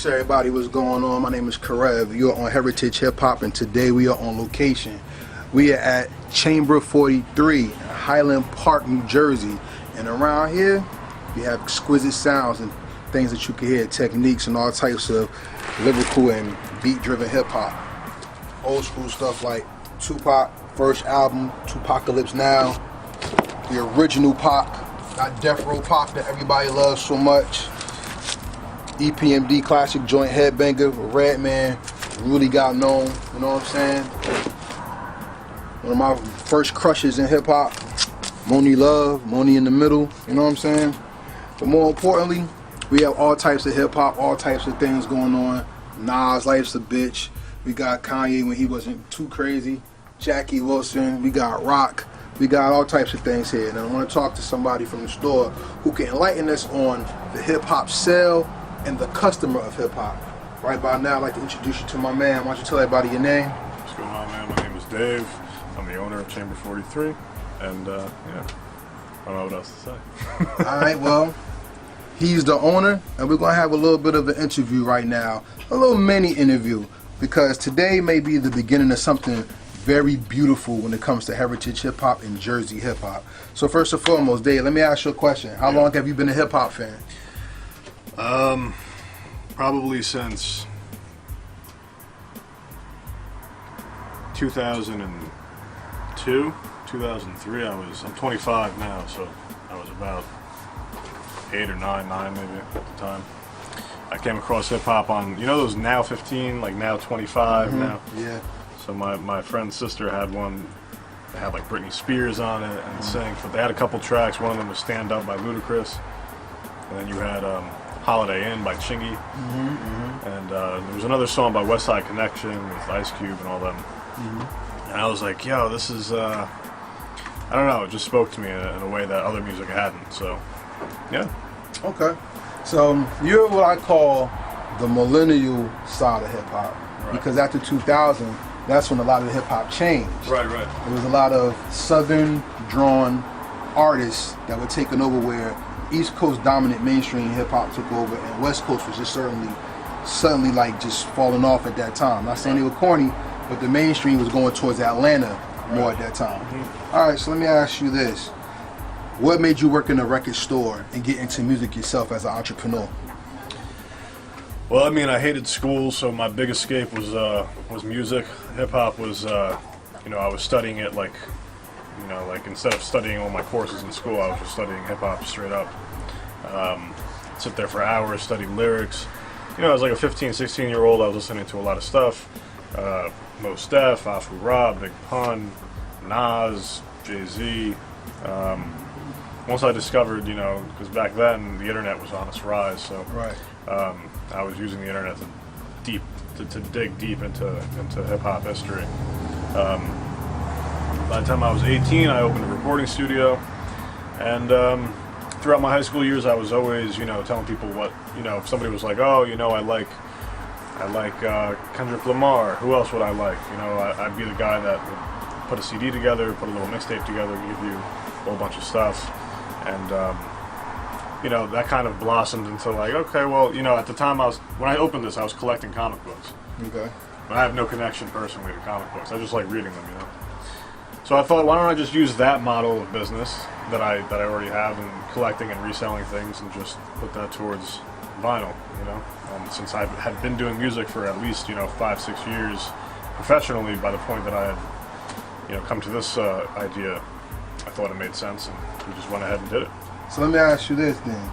Peace, everybody. What's going on? My name is Karev. You're on Heritage Hip Hop, and today we are on location. We are at Chamber 43, Highland Park, New Jersey. And around here, we have exquisite sounds and things that you can hear, techniques and all types of lyrical and beat-driven hip hop. Old school stuff like Tupac, first album, Tupacalypse Now, the original Pac, that Death Row Pac that everybody loves so much. EPMD classic joint headbanger, Redman really got known, you know what I'm saying? One of my first crushes in hip hop, Money Love, Money in the Middle, you know what I'm saying? But more importantly, we have all types of hip hop, all types of things going on. Nas, Life's a Bitch. We got Kanye when he wasn't too crazy. Jackie Wilson, we got Rock. We got all types of things here. And I want to talk to somebody from the store who can enlighten us on the hip hop sale and the customer of hip hop. Right by now, I'd like to introduce you to my man. Why don't you tell everybody your name? What's going on, man? My name is Dave. I'm the owner of Chamber 43. And, yeah, I don't know what else to say. All right, well, he's the owner, and we're going to have a little bit of an interview right now. A little mini interview, because today may be the beginning of something very beautiful when it comes to heritage hip hop and Jersey hip hop. So first and foremost, Dave, let me ask you a question. How long have you been a hip hop fan? Probably since 2002, 2003. I'm 25 now, so I was about 8 or 9 maybe at the time. I came across hip hop on, you know, those Now 15, like Now 25 now. Yeah. So my friend's sister had one that had like Britney Spears on it and sang. They had a couple tracks. One of them was Stand Up by Ludacris, and then you had Holiday Inn by Chingy, and there was another song by West Side Connection with Ice Cube and all them. And I was like, yo, this is, I don't know, it just spoke to me in a way that other music hadn't, so, yeah. Okay. So you're what I call the millennial side of hip hop, because after 2000, that's when a lot of hip hop changed. Right. There was a lot of southern drawn artists that were taking over where East Coast dominant mainstream hip hop took over, and West Coast was just suddenly like just falling off at that time. Not saying they were corny, but the mainstream was going towards Atlanta more at that time. All right, so let me ask you this. What made you work in a record store and get into music yourself as an entrepreneur? Well, I mean, I hated school, so my big escape was music. Hip hop was, you know, I was studying it like, you know, like instead of studying all my courses in school, I was just studying hip hop straight up. Sit there for hours, study lyrics. You know, I was like a 15, 16-year-old. I was listening to a lot of stuff. Mos Def, Afu Ra, Big Pun, Nas, Jay-Z. Once I discovered, you know, because back then the internet was on its rise, so I was using the internet to dig deep into hip hop history. By the time I was 18, I opened a recording studio, and throughout my high school years, I was always, you know, telling people what, you know, if somebody was like, oh, you know, I like Kendrick Lamar. Who else would I like? You know, I'd be the guy that would put a CD together, put a little mixtape together, give you a whole bunch of stuff. And, you know, that kind of blossomed into like, okay, well, you know, at the time when I opened this, I was collecting comic books. Okay. But I have no connection personally to comic books. I just like reading them, you know. So I thought, why don't I just use that model of business that I already have in collecting and reselling things and just put that towards vinyl, you know. Since I had been doing music for at least, you know, 5-6 years professionally, by the point that I had, you know, come to this idea, I thought it made sense, and we just went ahead and did it. So let me ask you this then.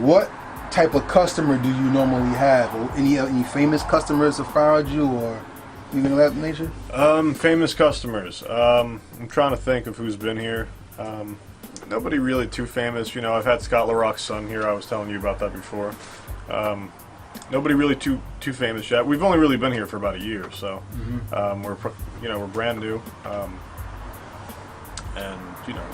What type of customer do you normally have? Or any famous customers have found you, or anything of that nature? Famous customers. I'm trying to think of who's been here. Nobody really too famous. You know, I've had Scott LaRock's son here. I was telling you about that before. Nobody really too famous yet. We've only really been here for about a year, so we're brand new. And you know,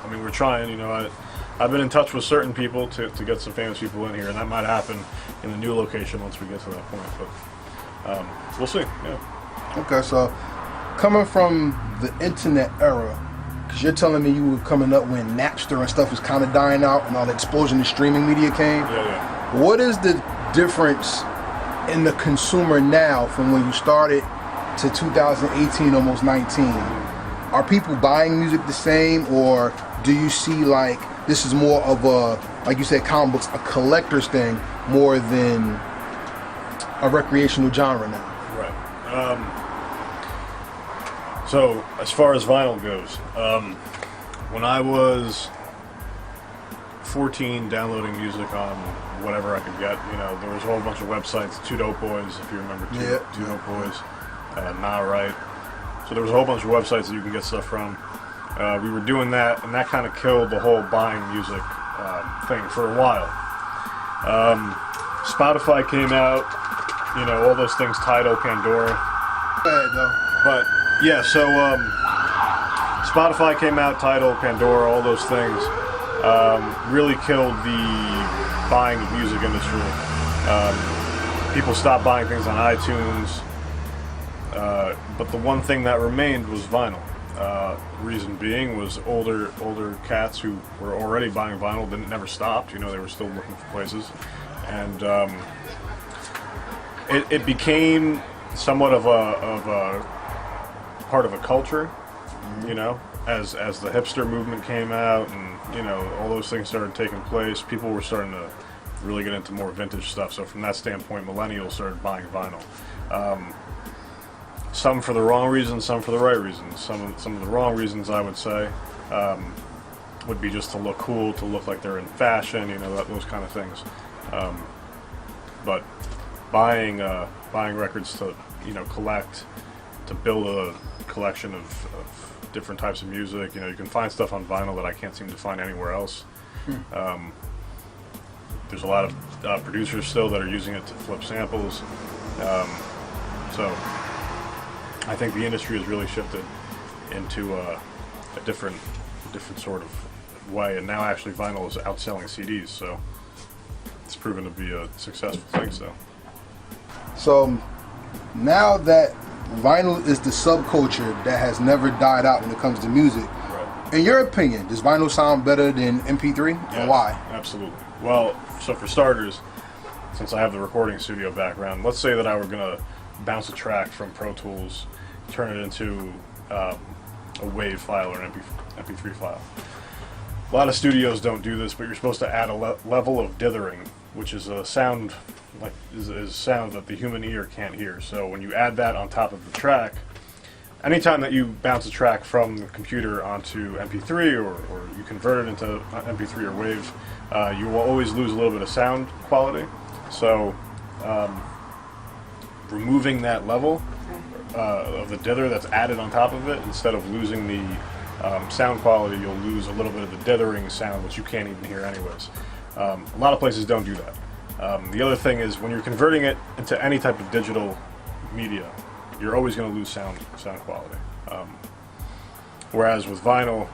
I mean, we're trying. You know, I've been in touch with certain people to get some famous people in here, and that might happen in the new location once we get to that point. But we'll see. Yeah. Okay, so coming from the internet era, because you're telling me you were coming up when Napster and stuff was kind of dying out and all the explosion of streaming media came. Yeah. What is the difference in the consumer now, from when you started to 2018, almost 19, are people buying music the same, or do you see like this is more of a, like you said, comic books, a collector's thing more than a recreational genre now? Right. So as far as vinyl goes, when I was 14, downloading music on whatever I could get, there was a whole bunch of websites. Two Dope Boys, if you remember, Two Dope Boys, Nah Right. So there was a whole bunch of websites that you can get stuff from. We were doing that, and that kind of killed the whole buying music thing for a while. Spotify came out, all those things, Tidal, Pandora. Go ahead, though. But yeah, so Spotify came out, Tidal, Pandora, all those things really killed the buying of music industry. People stopped buying things on iTunes, but the one thing that remained was vinyl. Reason being was older cats who were already buying vinyl never stopped. They were still looking for places, and it became somewhat of a part of a culture. As the hipster movement came out, and all those things started taking place, people were starting to really get into more vintage stuff. So from that standpoint, millennials started buying vinyl. Some for the wrong reasons, some for the right reasons. Some of the wrong reasons, I would say, would be just to look cool, to look like they're in fashion, those kind of things. But buying records to collect, to build a collection of different types of music. You can find stuff on vinyl that I can't seem to find anywhere else. There's a lot of producers still that are using it to flip samples. So I think the industry has really shifted into a different sort of way, and now actually vinyl is outselling CDs, so it's proven to be a successful thing. So now that vinyl is the subculture that has never died out when it comes to music, right. In your opinion, does vinyl sound better than MP3, Yes, and why? Absolutely. Well, so for starters, since I have the recording studio background, let's say that I were going to bounce a track from Pro Tools, turn it into a WAV file or an MP3 file. A lot of studios don't do this, but you're supposed to add a level of dithering, which is a sound is sound that the human ear can't hear. So when you add that on top of the track, anytime that you bounce a track from the computer onto MP3 or you convert it into MP3 or WAV, you will always lose a little bit of sound quality. So removing that level of the dither that's added on top of it, instead of losing the sound quality, you'll lose a little bit of the dithering sound, which you can't even hear anyways. A lot of places don't do that. The other thing is, when you're converting it into any type of digital media, you're always going to lose sound quality. Whereas with vinyl,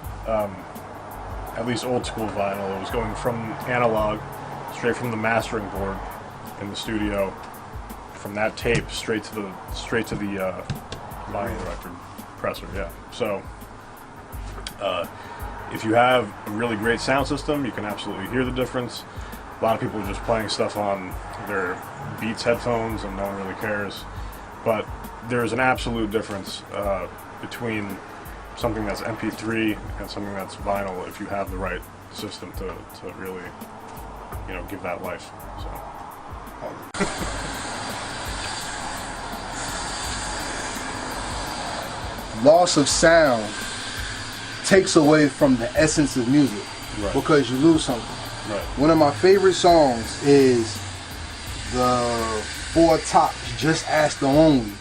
at least old school vinyl, it was going from analog, straight from the mastering board in the studio, from that tape straight to the vinyl record presser. Yeah. So if you have a really great sound system, you can absolutely hear the difference. A lot of people are just playing stuff on their Beats headphones and no one really cares. But there's an absolute difference between something that's MP3 and something that's vinyl if you have the right system to really, give that life. So. Loss of sound takes away from the essence of music, Right. because you lose something. Right. One of my favorite songs is the Four Tops, Just Ask the Only.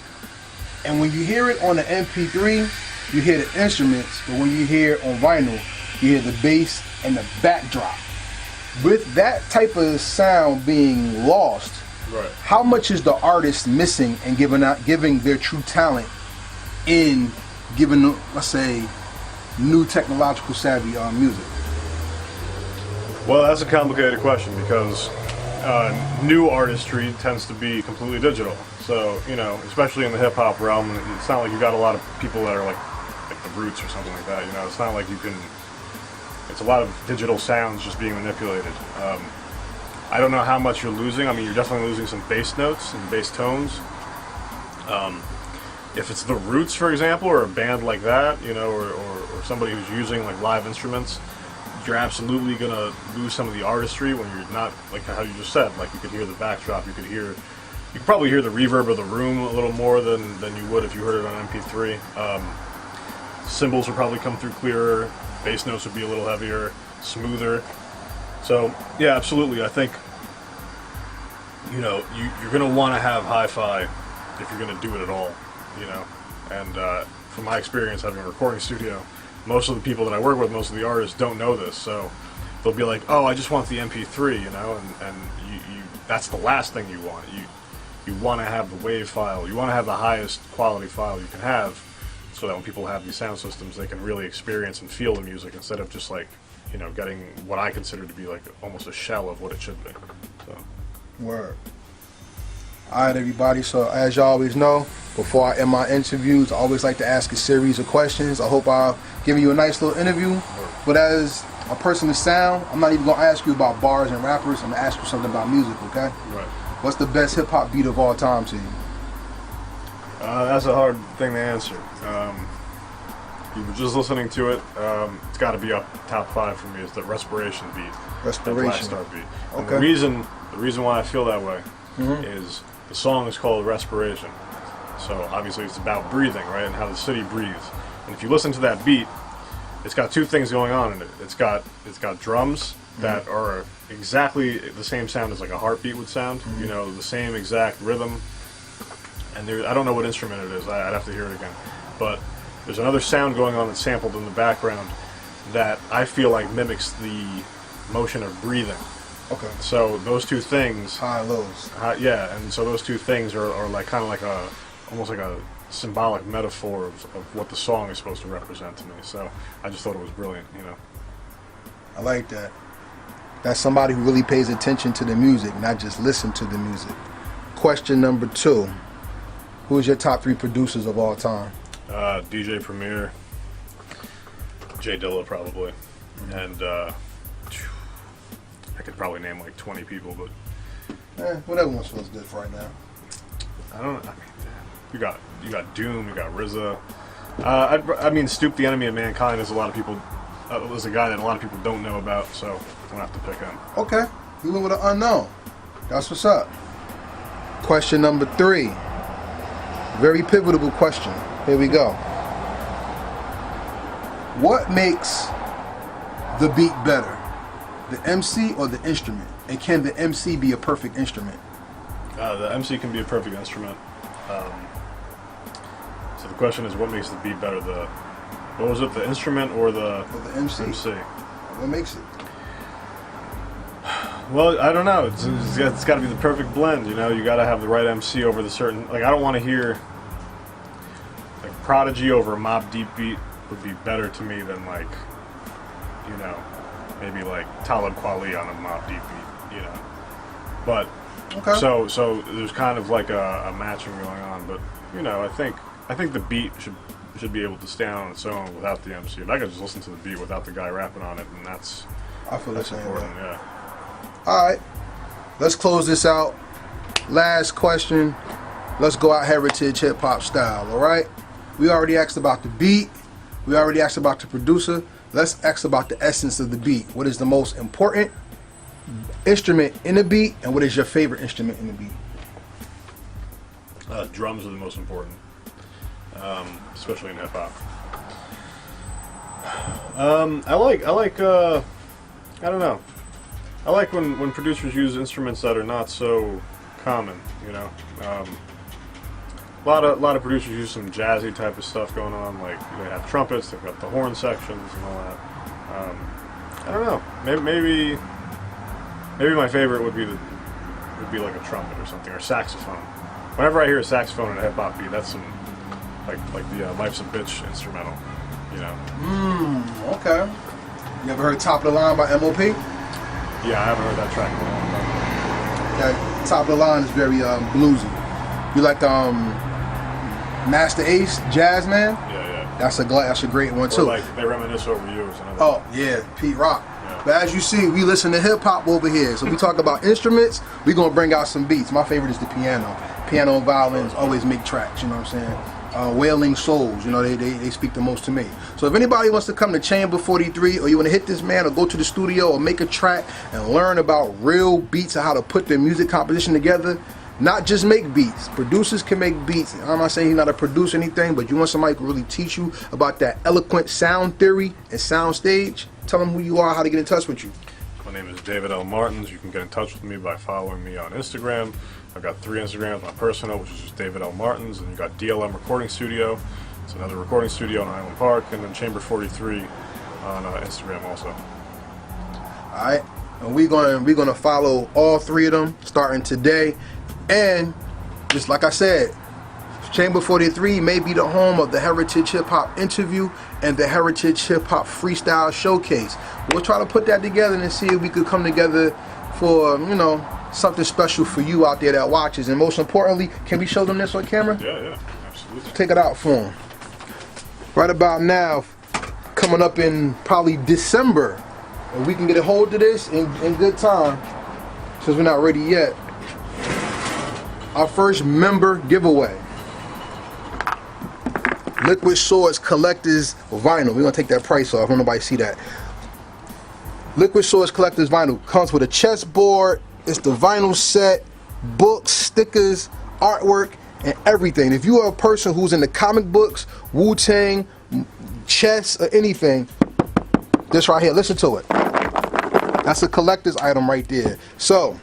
And when you hear it on the MP3, you hear the instruments, but when you hear it on vinyl, you hear the bass and the backdrop. With that type of sound being lost, Right. how much is the artist missing and giving their true talent in giving, let's say, new technological savvy music? Well, that's a complicated question, because new artistry tends to be completely digital. So, especially in the hip hop realm, it's not like you got a lot of people that are like the Roots or something like that. It's not like you can. It's a lot of digital sounds just being manipulated. I don't know how much you're losing. I mean, you're definitely losing some bass notes and bass tones. If it's the Roots, for example, or a band like that, you know, or somebody who's using like live instruments, you're absolutely gonna lose some of the artistry when you're not, like how you just said, like you could hear the backdrop, you could probably hear the reverb of the room a little more than you would if you heard it on MP3. Cymbals would probably come through clearer, bass notes would be a little heavier, smoother. So yeah, absolutely. I think, you know, you're gonna want to have hi-fi if you're gonna do it at all, you know. And from my experience having a recording studio, most of the people that I work with, most of the artists don't know this, so they'll be like, "Oh, I just want the MP3," you know, and you that's the last thing you want. You want to have the WAV file. You want to have the highest quality file you can have, so that when people have these sound systems, they can really experience and feel the music instead of just like, you know, getting what I consider to be like almost a shell of what it should be. So. Word. Alright, everybody, so as y'all always know, before I end my interviews, I always like to ask a series of questions. I hope I've given you a nice little interview. But as a person of sound, I'm not even going to ask you about bars and rappers. I'm going to ask you something about music, okay? Right. What's the best hip-hop beat of all time to you? That's a hard thing to answer. You were just listening to it. It's got to be up top 5 for me. Is the Respiration beat. Respiration. The Black Star beat. And Okay. the reason why I feel that way is the song is called Respiration. So obviously it's about breathing, right, and how the city breathes. And if you listen to that beat, it's got two things going on in it. It's got drums that are exactly the same sound as like a heartbeat would sound. You know, the same exact rhythm. And I don't know what instrument it is. I'd have to hear it again. But there's another sound going on that's sampled in the background that I feel like mimics the motion of breathing. Okay. So those two things, High and lows. yeah, and so those two things are like kind of like almost like a symbolic metaphor of what the song is supposed to represent to me. So I just thought it was brilliant, you know. I like that. That's somebody who really pays attention to the music, not just listen to the music. Question number 2. Who is your top 3 producers of all time? DJ Premier, J Dilla probably, and I could probably name like 20 people, but Whatever one feels good for right now. I don't know. I mean, you got Doom, you got RZA. I mean, Stoop the Enemy of Mankind is a lot of people. Was a guy that a lot of people don't know about, so I'm gonna have to pick him. Okay, you went with an unknown. That's what's up. Question number 3. Very pivotal question. Here we go. What makes the beat better? The MC or the instrument? And can the MC be a perfect instrument? The MC can be a perfect instrument. So the question is, what makes the beat better? What was it? The instrument or the MC. MC? What makes it? Well, I don't know. It's got to be the perfect blend. You know, you got to have the right MC over the certain. Like, I don't want to hear like Prodigy over a Mobb Deep beat would be better to me than like, you know, maybe like Talib Kweli on a Mobb Deep beat. You know, but Okay. so there's kind of like a matching going on. But you know, I think the beat should be able to stand on its own without the MC. If I could just listen to the beat without the guy rapping on it, and that's I feel the same important. way. Yeah. Alright. Let's close this out. Last question. Let's go out heritage hip hop style, alright? We already asked about the beat. We already asked about the producer. Let's ask about the essence of the beat. What is the most important instrument in the beat, and what is your favorite instrument in the beat? Drums are the most important, especially in hip hop. I don't know. I like when producers use instruments that are not so common. You know, a lot of producers use some jazzy type of stuff going on. Like they have trumpets, they've got the horn sections and all that. I don't know. Maybe my favorite would be like a trumpet or something, or saxophone. Whenever I hear a saxophone in a hip hop beat, that's some like the Life's a Bitch instrumental. You know. Okay. You ever heard Top of the Line by M.O.P.? Yeah, I haven't heard that track in a long time. Okay. Top of the Line is very bluesy. You like Master Ace, Jazz Man? Yeah. That's a great one Or too. like They Reminisce Over You or something. Oh yeah, Pete Rock. Yeah. But as you see, we listen to hip hop over here. So we talk about instruments, we gonna bring out some beats. My favorite is the piano. Piano and violins always make tracks, you know what I'm saying? Wailing Souls, you know, they speak the most to me. So if anybody wants to come to Chamber 43, or you want to hit this man, or go to the studio, or make a track and learn about real beats and how to put their music composition together, not just make beats. Producers can make beats. I'm not saying you're not to produce anything, but you want somebody who can really teach you about that eloquent sound theory and sound stage. Tell them who you are, how to get in touch with you. My name is David L. Martins. You can get in touch with me by following me on Instagram. I've got 3 Instagrams. My personal, which is just David L. Martins, and you got DLM Recording Studio. It's another recording studio in Highland Park, and then Chamber 43 on Instagram also. All right, and we're gonna follow all 3 of them starting today. And just like I said, Chamber 43 may be the home of the Heritage Hip Hop interview and the Heritage Hip Hop Freestyle Showcase. We'll try to put that together and see if we could come together for, you know, something special for you out there that watches. And most importantly, can we show them this on camera? Yeah, absolutely. Take it out for them. Right about now, coming up in probably December, and we can get a hold of this in good time, since we're not ready yet. Our first member giveaway. Liquid Swords Collectors Vinyl. We're gonna take that price off. I don't nobody see that. Liquid Swords Collectors Vinyl comes with a chessboard. It's the vinyl set, books, stickers, artwork, and everything. If you are a person who's into comic books, wu-tang, chess, or anything, this right here, listen to it. That's a collector's item right there. So,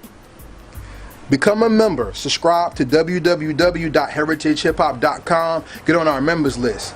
become a member. Subscribe to www.heritagehiphop.com. Get on our members list.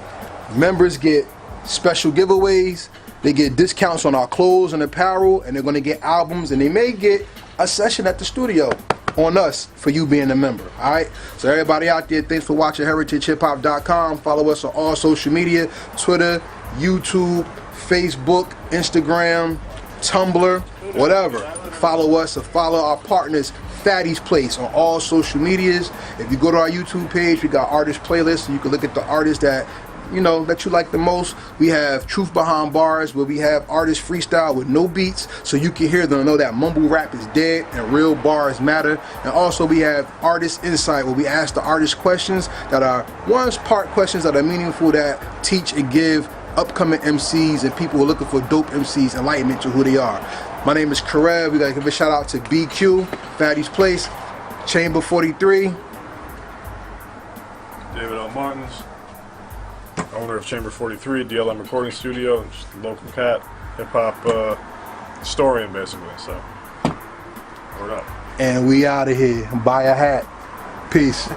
Members get special giveaways. They get discounts on our clothes and apparel, and they're going to get albums, and they may get a session at the studio on us for you being a member. All right. So everybody out there, thanks for watching heritagehiphop.com. Follow us on all social media: Twitter, YouTube, Facebook, Instagram, Tumblr, whatever. Follow us or follow our partners, Fatty's Place, on all social medias. If you go to our YouTube page, we got artist playlists, so you can look at the artists that you know that you like the most. We have Truth Behind Bars, where we have artists freestyle with no beats, so you can hear them and know that mumble rap is dead and real bars matter. And also we have Artist Insight, where we ask the artists questions that are part questions that are meaningful, that teach and give upcoming MCs and people who are looking for dope MCs enlightenment to who they are. My name is Karev. We gotta give a shout out to BQ, Fatty's Place, Chamber 43. David L. Martins, owner of Chamber 43, DLM Recording Studio, just a local cat, hip-hop historian, basically. So, word up. And we out of here. Buy a hat. Peace.